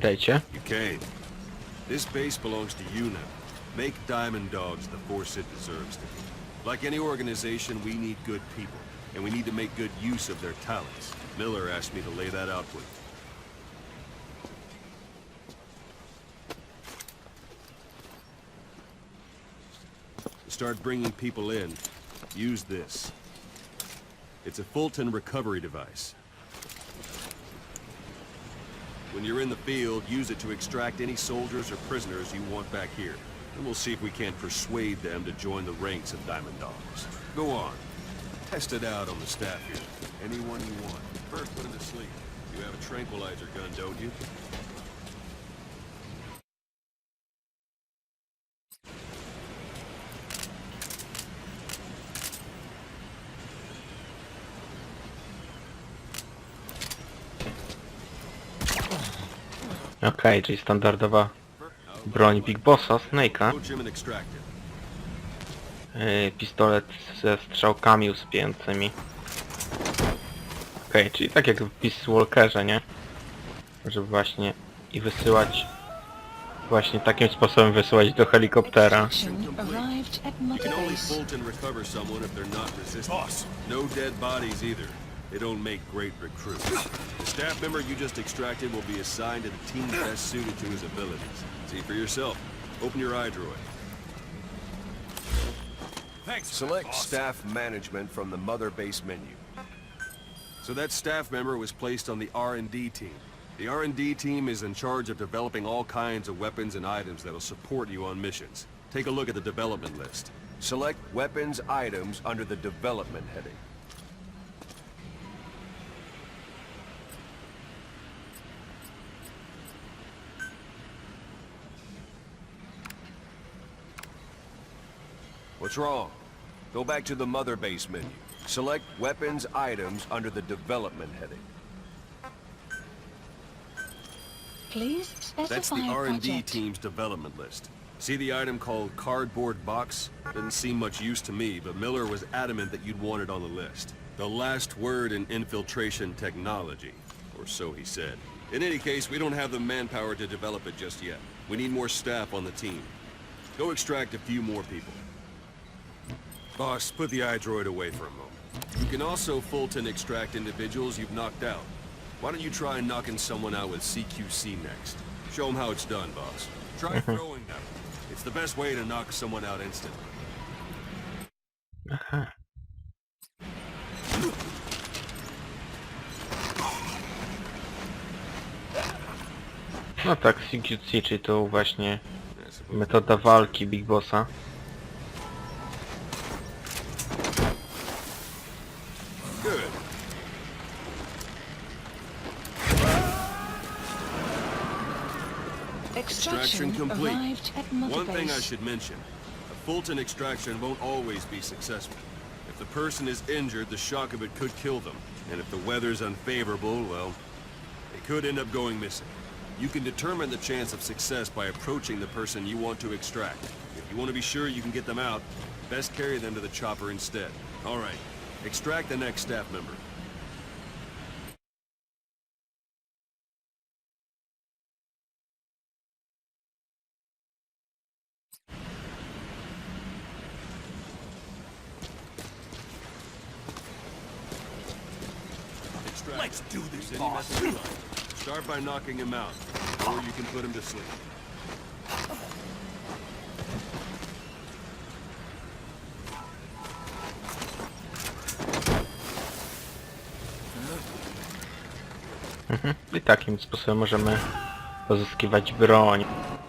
Witajcie. You came. This base belongs to you now. Make Diamond Dogs the force it deserves to be. Like any organization, we need good people, and we need to make good use of their talents. Miller asked me to lay that out with you. To start bringing people in, use this. It's a Fulton recovery device. When you're in the field, use it to extract any soldiers or prisoners you want back here. And we'll see if we can't persuade them to join the ranks of Diamond Dogs. Go on. Test it out on the staff here. Anyone you want. First, put him to sleep. You have a tranquilizer gun, don't you? Okej, czyli standardowa broń Big Bossa, Snake'a. Pistolet ze strzałkami usypiającymi. Okej, czyli tak jak w Peace Walkerze, nie? Żeby właśnie i wysyłać... Właśnie takim sposobem wysyłać do helikoptera. They don't make great recruits. The staff member you just extracted will be assigned to the team best suited to his abilities. See for yourself. Open your eye droid. Thanks. Select staff management from the mother base menu. So that staff member was placed on the R&D team. The R&D team is in charge of developing all kinds of weapons and items that'll support you on missions. Take a look at the development list. Select weapons items under the development heading. What's wrong? Go back to the mother base menu. Select weapons items under the development heading. Please specify That's the R&D project. team's development list. See the item called cardboard box? Didn't seem much use to me, but Miller was adamant that you'd want it on the list. The last word in infiltration technology, or so he said. In any case, we don't have the manpower to develop it just yet. We need more staff on the team. Go extract a few more people. Boss, put the iDroid away for a moment. You can also Fulton extract individuals you've knocked out. Why don't you try knocking someone out with CQC next? Show them how it's done, boss. Try throwing them. It's the best way to knock someone out instantly. Aha. No tak, CQC, czyli to właśnie metoda walki Big Bossa. Good. Extraction complete. One thing I should mention. A Fulton extraction won't always be successful. If the person is injured, the shock of it could kill them. And if the weather's unfavorable, well, they could end up going missing. You can determine the chance of success by approaching the person you want to extract. If you want to be sure you can get them out, best carry them to the chopper instead. All right. Extract the next staff member. Extract. Let's do this, boss. Start by knocking him out, or you can put him to sleep. I takim sposobem możemy pozyskiwać broń.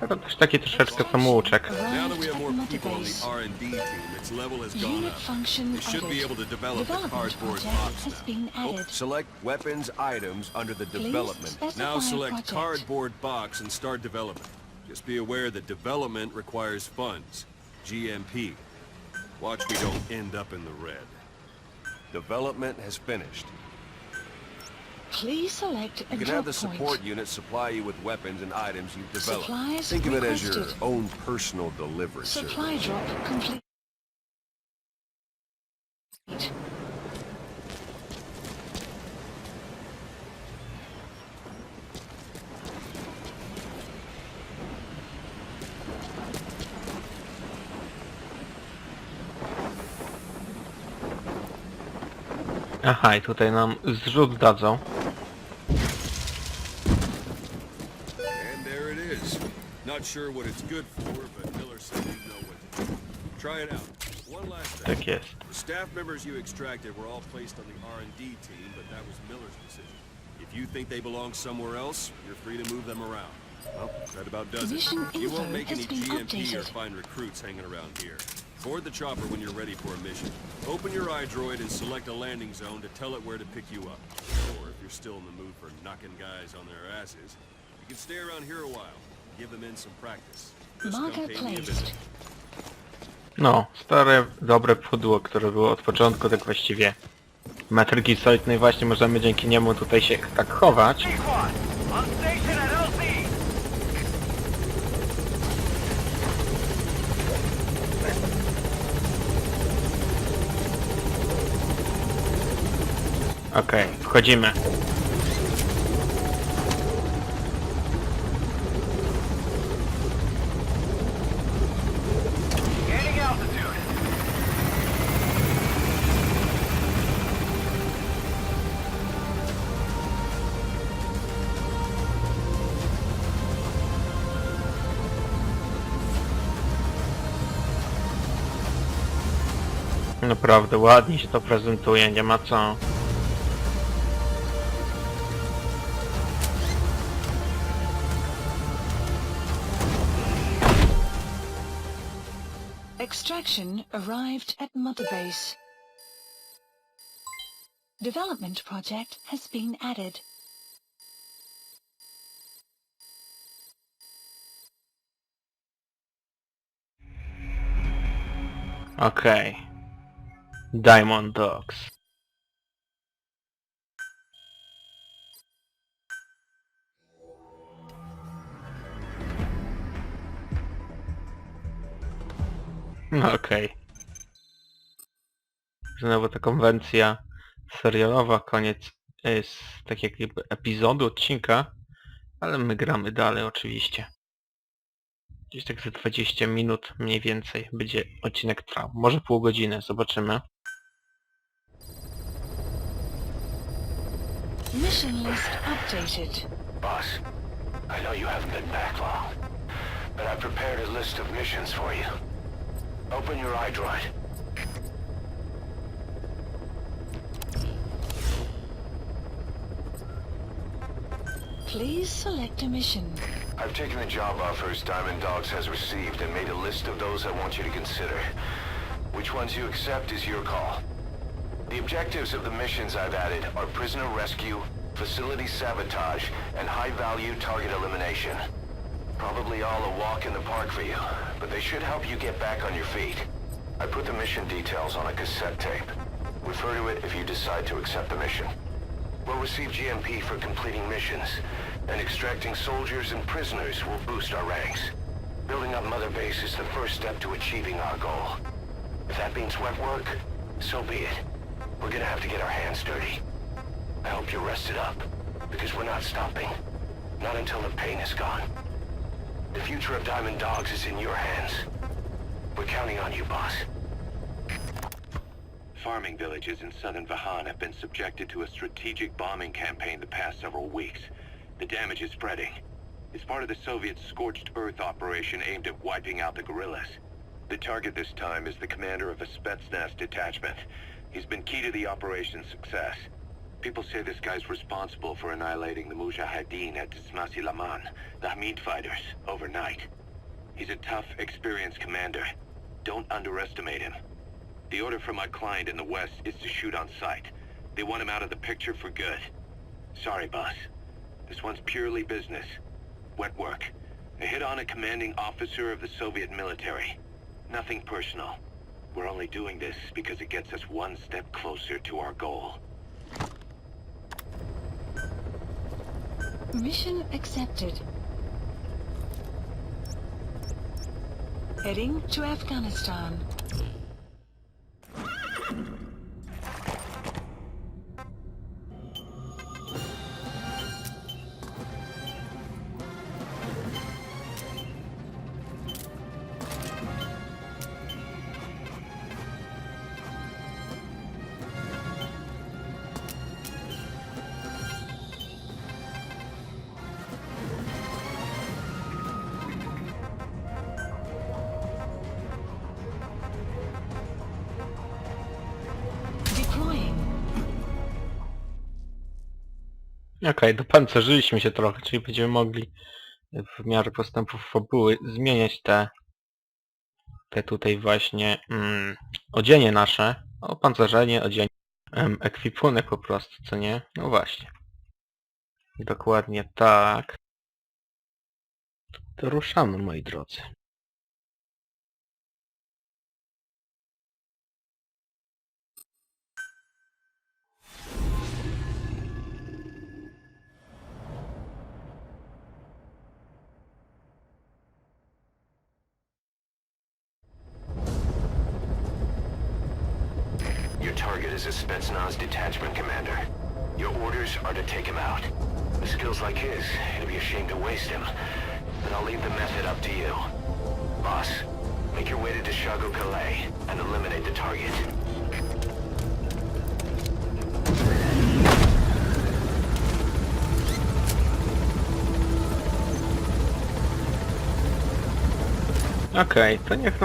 To też taki troszeczkę samouczek. Now that we have more people on the R&D team, its level has gone Unit up. function We should be added. able to develop the Development cardboard project box has now. been added. Select weapons items under the Please development. specify Now select project. cardboard box and start development. Just be aware that development requires funds. GMP. Watch we don't end up in the red. Development has finished. Please select a You can drop have the support point. unit supply you with weapons and items you've developed. Supplies Think of it as your requested. own personal delivery Supply service. drop complete. Aha, i tutaj nam zrzut dadzą. And there it is. Not sure what it's good for, but Miller said you know what to do. Try it out. One last thing. Tak jest. The staff members you extracted were all placed on the R&D team, but that was Miller's decision. If you think they belong somewhere else, you're free to move them around. Well, that about does it. Mission You won't info make any has been GMP or updated. find recruits hanging around here. Board the chopper when you're ready for a mission. Open your iDroid and select a landing zone to tell it where to pick you up. Or if you're still in the mood for knocking guys on their asses, you can stay around here a while. Give the men some practice. Just come Marker pay me a placed. visit. No, stare, dobre pudło, które było od początku, tak właściwie Metal Gear Solid, no i właśnie możemy dzięki niemu tutaj się tak chować. Okej, wchodzimy. Naprawdę ładnie się to prezentuje, nie ma co. Extraction arrived at Mother Base. Development project has been added. Okej. Diamond Dogs. No okej. Znowu ta konwencja serialowa, koniec jest tak jakby epizodu, odcinka, ale my gramy dalej oczywiście. Gdzieś tak za 20 minut mniej więcej będzie odcinek trwał. Może pół godziny, zobaczymy. Mission list updated. Boss, I know you haven't been back long, but I prepared a list of missions for you. Open your iDroid. Please select a mission. I've taken the job offers Diamond Dogs has received and made a list of those I want you to consider. Which ones you accept is your call. The objectives of the missions I've added are prisoner rescue, facility sabotage, and high-value target elimination. Probably all a walk in the park for you, but they should help you get back on your feet. I put the mission details on a cassette tape. Refer to it if you decide to accept the mission. We'll receive GMP for completing missions, and extracting soldiers and prisoners will boost our ranks. Building up Mother Base is the first step to achieving our goal. If that means wet work, so be it. We're gonna have to get our hands dirty. I hope you're rested up, because we're not stopping. Not until the pain is gone. The future of Diamond Dogs is in your hands. We're counting on you, boss. Farming villages in southern Vahan have been subjected to a strategic bombing campaign the past several weeks. The damage is spreading. It's part of the Soviet Scorched Earth operation aimed at wiping out the guerrillas. The target this time is the commander of a Spetsnaz detachment. He's been key to the operation's success. People say this guy's responsible for annihilating the Mujahideen at Tismasi Laman, the Hamid fighters, overnight. He's a tough, experienced commander. Don't underestimate him. The order from my client in the west is to shoot on sight. They want him out of the picture for good. Sorry, boss. This one's purely business. Wet work. A hit on a commanding officer of the Soviet military. Nothing personal. We're only doing this because it gets us one step closer to our goal. Mission accepted. Heading to Afghanistan. Okej, dopancerzyliśmy się trochę, czyli będziemy mogli w miarę postępów fabuły zmieniać te tutaj właśnie odzienie nasze. Opancerzenie, odzienie, ekwipunek po prostu, co nie? No właśnie. Dokładnie tak. To ruszamy, moi drodzy. Your target is a Spetsnaz detachment commander. Your orders are to take him out. With skills like his, it'd be a shame to waste him. But I'll leave the method up to you. Boss, make your way to Deshago Calais and eliminate the target. Okej, to niech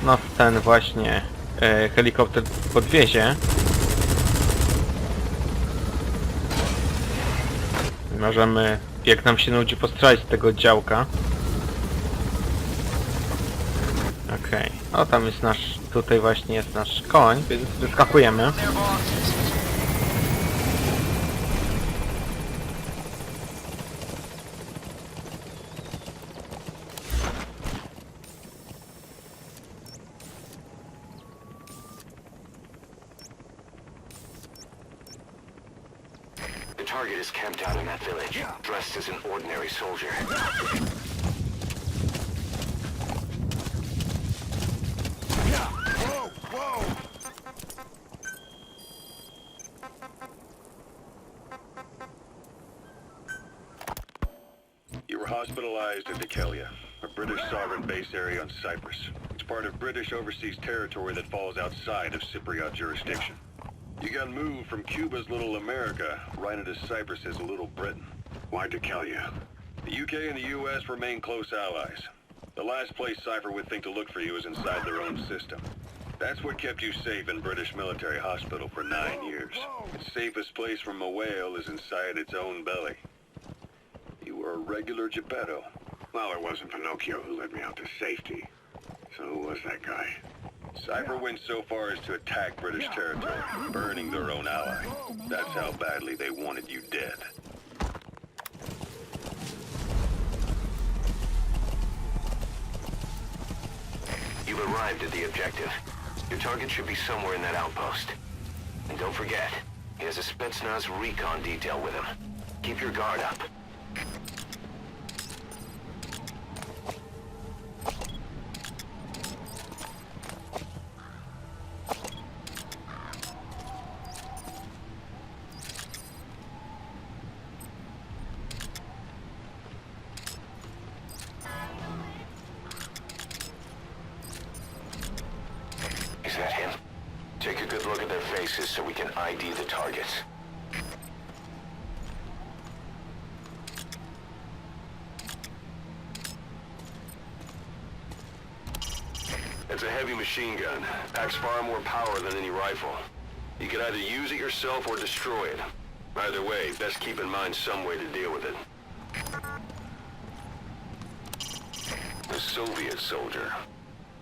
nas ten właśnie helikopter podwiezie. Możemy, jak nam się nudzi, postrzelać z tego działka. Okej, o tam jest nasz, tutaj właśnie jest nasz koń, więc wyskakujemy. The target is camped out in that village, dressed as an ordinary soldier. You were hospitalized in Dekelia, a British sovereign base area on Cyprus. It's part of British overseas territory that falls outside of Cypriot jurisdiction. You got moved from Cuba's Little America right into Cyprus's Little Britain. Why Dekelia? The UK and the US remain close allies. The last place Cypher would think to look for you is inside their own system. That's what kept you safe in British military hospital for 9 years. Its safest place from a whale is inside its own belly. You were a regular Geppetto. Well, it wasn't Pinocchio who led me out to safety. So who was that guy? Cypher went so far as to attack British territory, burning their own ally. That's how badly they wanted you dead. You've arrived at the objective. Your target should be somewhere in that outpost. And don't forget, he has a Spetsnaz recon detail with him. Keep your guard up. Is that him? Take a good look at their faces so we can ID the targets. It's a heavy machine gun. Packs far more power than any rifle. You can either use it yourself or destroy it. Either way, best keep in mind some way to deal with it. The Soviet soldier.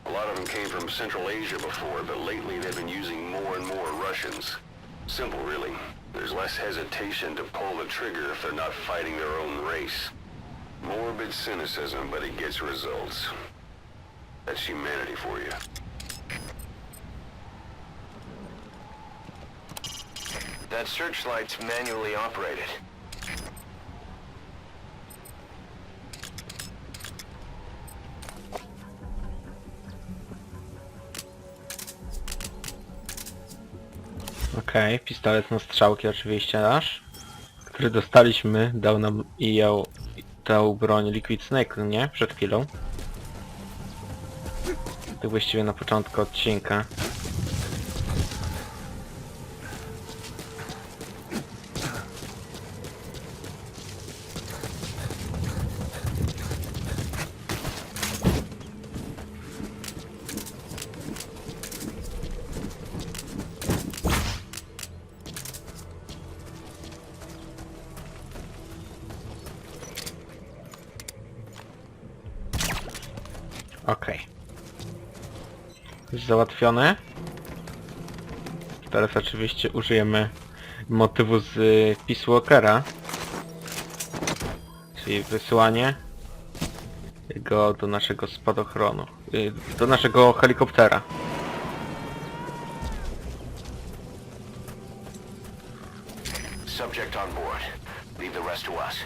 A lot of them came from Central Asia before, but lately they've been using more and more Russians. Simple, really. There's less hesitation to pull the trigger if they're not fighting their own race. Morbid cynicism, but it gets results. That's humanity for you. That searchlight's manually operated. Okej, pistolet na strzałki oczywiście nasz, który dostaliśmy, dał nam tę broń Liquid Snake, no nie? Przed chwilą. To właściwie na początku odcinka. Okej. Jest załatwione. Teraz oczywiście użyjemy motywu z Peace Walkera. Czyli wysyłanie go do naszego spadochronu. Do naszego helikoptera. Subject on board. Leave the rest to us.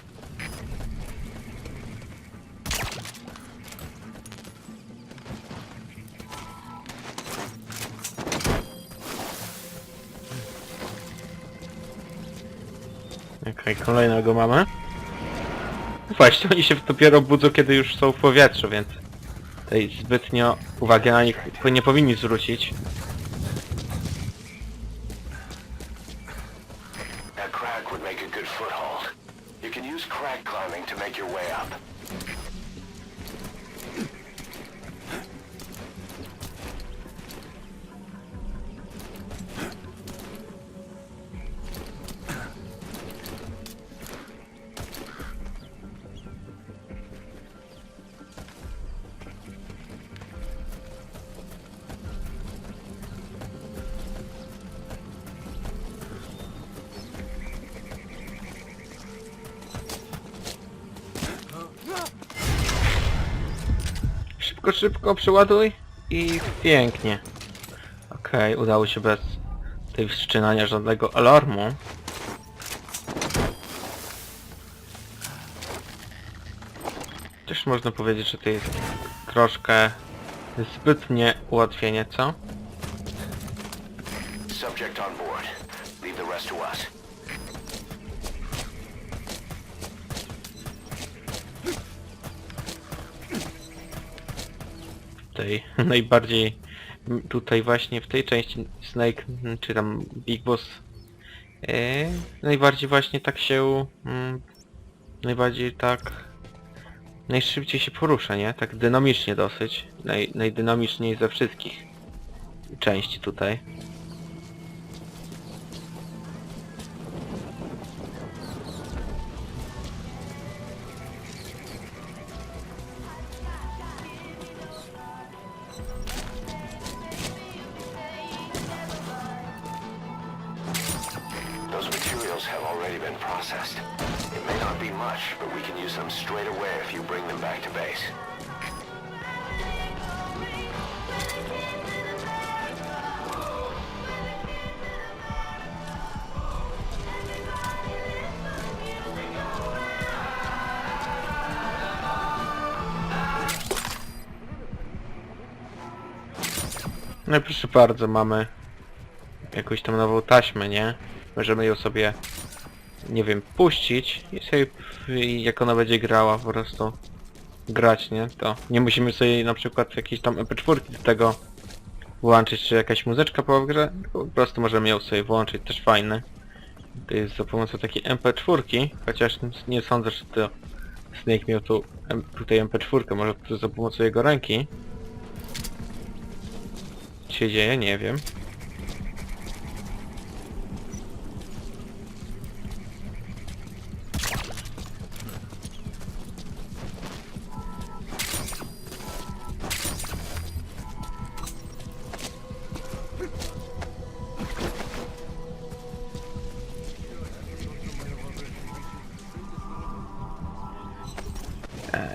Okej, kolejnego mamy. Właśnie, oni się dopiero budzą, kiedy już są w powietrzu, więc tutaj zbytnio uwagi na nich nie powinni zwrócić. That crag would make a good foothold. You can use crag climbing to make your way up. Szybko, szybko przeładuj i pięknie. Okej, udało się bez tej wszczynania żadnego alarmu. Też można powiedzieć, że to jest troszkę zbytnie ułatwienie, co? Subject on board. Leave the rest to us. Tutaj najbardziej tutaj właśnie w tej części Snake czy tam Big Boss najbardziej właśnie tak się najbardziej tak najszybciej się porusza, nie? Tak dynamicznie dosyć. Najdynamiczniej ze wszystkich części tutaj. Those materials have already been processed. It may not be much, but we can use them straight away if you bring them back to base. No i proszę bardzo, mamy jakąś tam nową taśmę, nie? Możemy ją sobie, nie wiem, puścić i sobie, jak ona będzie grała, po prostu grać, nie? To nie musimy sobie na przykład jakieś tam MP4 do tego włączyć, czy jakaś muzyczka po grze, po prostu możemy ją sobie włączyć, też fajne. To jest za pomocą takiej MP4, chociaż nie sądzę, że to Snake miał tu tutaj MP4, może to za pomocą jego ręki. Co się dzieje? Nie wiem.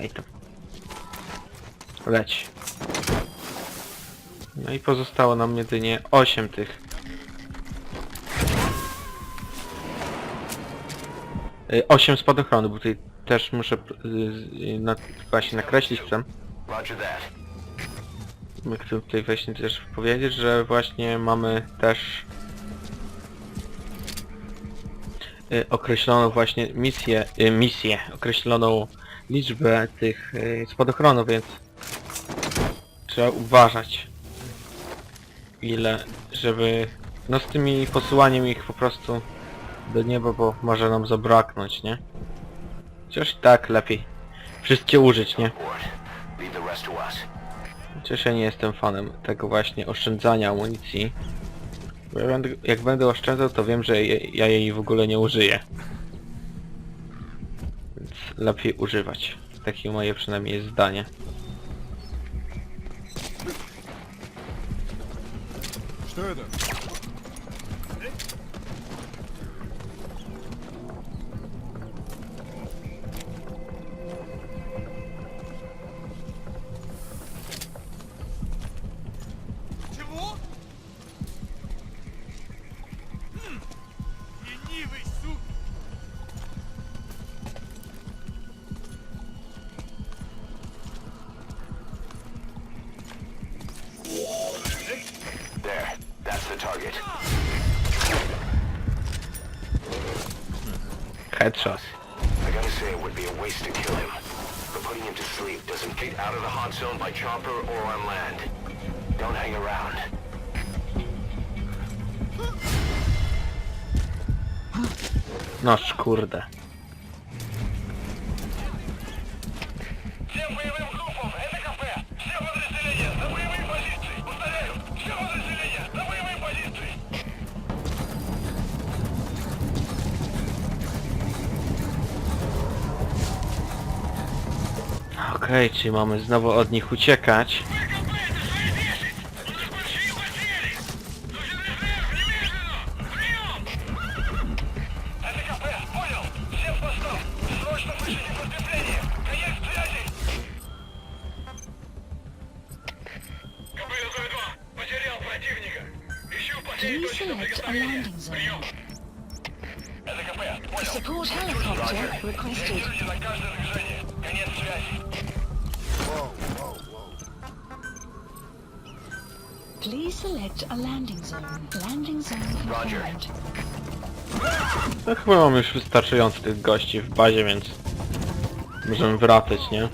I to leci. No i pozostało nam jedynie 8 tych. 8 spadochronu, bo tutaj też muszę właśnie nakreślić chcę. Roger that. Chcę tutaj właśnie też powiedzieć, że właśnie mamy też określoną właśnie misję, określoną liczbę tych spadochronów, więc trzeba uważać ile, żeby no z tymi posyłaniem ich po prostu do nieba, bo może nam zabraknąć, nie? Chociaż i tak lepiej wszystkie użyć, nie? Board. Leave the rest to us. Chociaż ja nie jestem fanem tego właśnie oszczędzania amunicji. Bo jak będę oszczędzał, to wiem, że ja jej w ogóle nie użyję. Więc lepiej używać. Takie moje przynajmniej jest zdanie. Further. Чего? Ленивый, сука! There. That's the target. Headshot. I gotta say it would be a waste to kill him. But putting him to sleep doesn't get out of the hot zone by chopper or on land. Don't hang around. Noż kurde. Всем боевым группам, это кафе! Все подразделения, на боевые позиции! Повторяю, все подразделения, на боевые позиции! Okej, czyli mamy znowu od nich uciekać. Это кафе, понял! Всем в постов! Срочно вышлите подкрепление! Конец связи! КП-02, потерял противника! Ищу последнюю Please точку select a приготовления! landing zone. Прием! Это КП, понял! Support helicopter requested. Реагируйте на каждое движение! Конец связи! Please select a landing zone. Landing zone Roger. confirmed. No chyba mam już wystarczająco tych gości w bazie, więc możemy wracać, nie?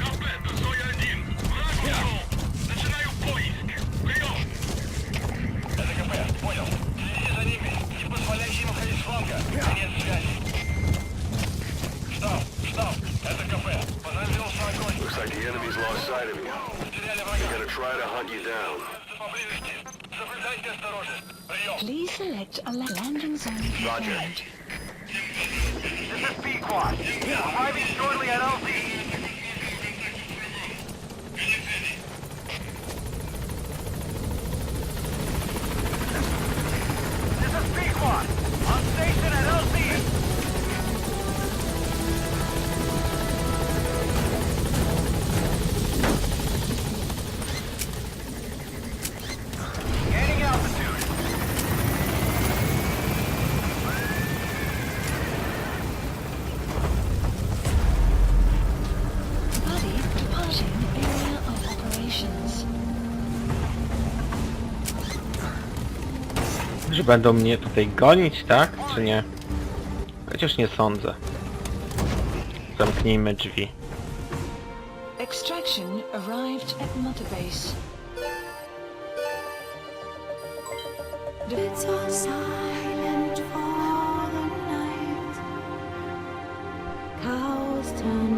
Комплект, Зоя-1! Враг ушел! Начинаю поиск! Прием! Это КП, понял. Следи за ними. Не позволяйте им уходить с фланга. Конец связи. Штаб. Это КП. Понадобился огонь. Looks like the enemy's lost sight of you. Потеряли They're врага. gonna try to hunt you down. Поблизости. Соблюдайте осторожность. Прием. Please select a landing zone confirmed. This is B-Quad. Arriving shortly at LZ. This is B-Quad. On station at LZ. Gaining altitude. Buddy departing area of operations. Że będą mnie tutaj gonić, tak? Czy nie? Chociaż nie sądzę. Zamknijmy drzwi. Extraction arrived at Mother Base. It's all silent for the night. Cows turn